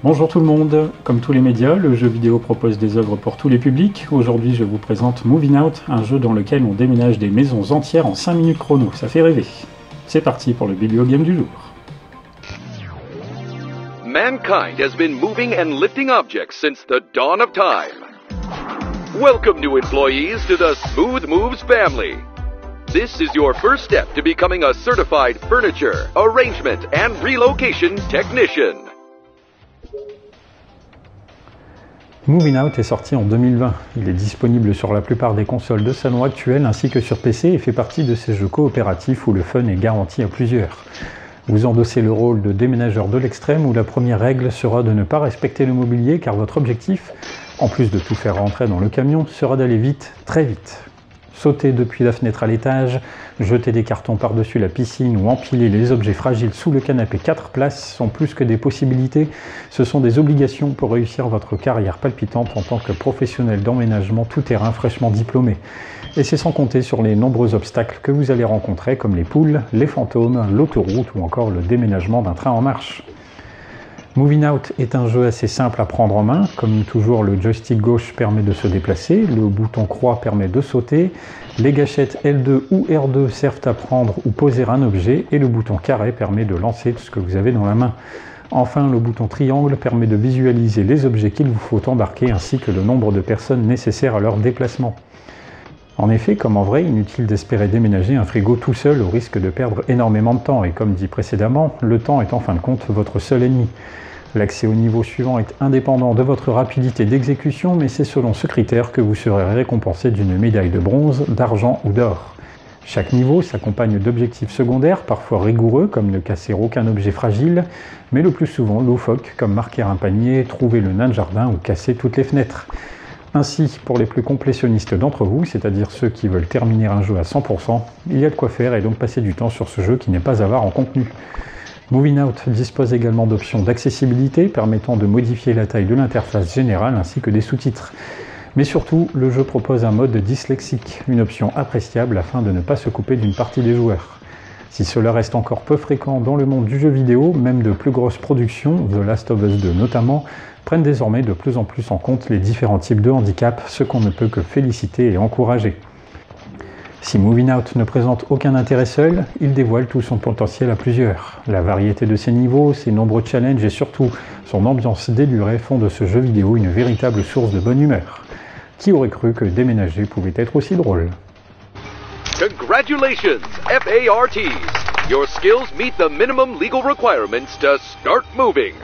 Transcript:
Bonjour tout le monde, comme tous les médias, le jeu vidéo propose des œuvres pour tous les publics. Aujourd'hui je vous présente Moving Out, un jeu dans lequel on déménage des maisons entières en 5 minutes chrono, ça fait rêver. C'est parti pour le bibliogame du jour. Mankind has been moving and lifting objects since the dawn of time. Welcome new employees to the Smooth Moves family. This is your first step to becoming a certified furniture, arrangement and relocation technician. Moving Out est sorti en 2020. Il est disponible sur la plupart des consoles de salon actuelles ainsi que sur PC et fait partie de ces jeux coopératifs où le fun est garanti à plusieurs. Vous endossez le rôle de déménageur de l'extrême où la première règle sera de ne pas respecter le mobilier car votre objectif, en plus de tout faire rentrer dans le camion, sera d'aller vite, très vite. Sauter depuis la fenêtre à l'étage, jeter des cartons par-dessus la piscine ou empiler les objets fragiles sous le canapé 4 places sont plus que des possibilités, ce sont des obligations pour réussir votre carrière palpitante en tant que professionnel d'emménagement tout-terrain fraîchement diplômé. Et c'est sans compter sur les nombreux obstacles que vous allez rencontrer comme les poules, les fantômes, l'autoroute ou encore le déménagement d'un train en marche. Moving Out est un jeu assez simple à prendre en main. Comme toujours, le joystick gauche permet de se déplacer, le bouton croix permet de sauter, les gâchettes L2 ou R2 servent à prendre ou poser un objet et le bouton carré permet de lancer ce que vous avez dans la main. Enfin, le bouton triangle permet de visualiser les objets qu'il vous faut embarquer ainsi que le nombre de personnes nécessaires à leur déplacement. En effet, comme en vrai, inutile d'espérer déménager un frigo tout seul au risque de perdre énormément de temps et comme dit précédemment, le temps est en fin de compte votre seul ennemi. L'accès au niveau suivant est indépendant de votre rapidité d'exécution, mais c'est selon ce critère que vous serez récompensé d'une médaille de bronze, d'argent ou d'or. Chaque niveau s'accompagne d'objectifs secondaires, parfois rigoureux, comme ne casser aucun objet fragile, mais le plus souvent loufoques, comme marquer un panier, trouver le nain de jardin ou casser toutes les fenêtres. Ainsi, pour les plus complétionnistes d'entre vous, c'est-à-dire ceux qui veulent terminer un jeu à 100%, il y a de quoi faire et donc passer du temps sur ce jeu qui n'est pas avare en contenu. Moving Out dispose également d'options d'accessibilité permettant de modifier la taille de l'interface générale ainsi que des sous-titres. Mais surtout, le jeu propose un mode dyslexique, une option appréciable afin de ne pas se couper d'une partie des joueurs. Si cela reste encore peu fréquent dans le monde du jeu vidéo, même de plus grosses productions, The Last of Us 2 notamment, prennent désormais de plus en plus en compte les différents types de handicap, ce qu'on ne peut que féliciter et encourager. Si Moving Out ne présente aucun intérêt seul, il dévoile tout son potentiel à plusieurs. La variété de ses niveaux, ses nombreux challenges et surtout son ambiance délurée font de ce jeu vidéo une véritable source de bonne humeur. Qui aurait cru que déménager pouvait être aussi drôle? Congratulations, FARTs! Your skills meet the minimum legal requirements to start moving.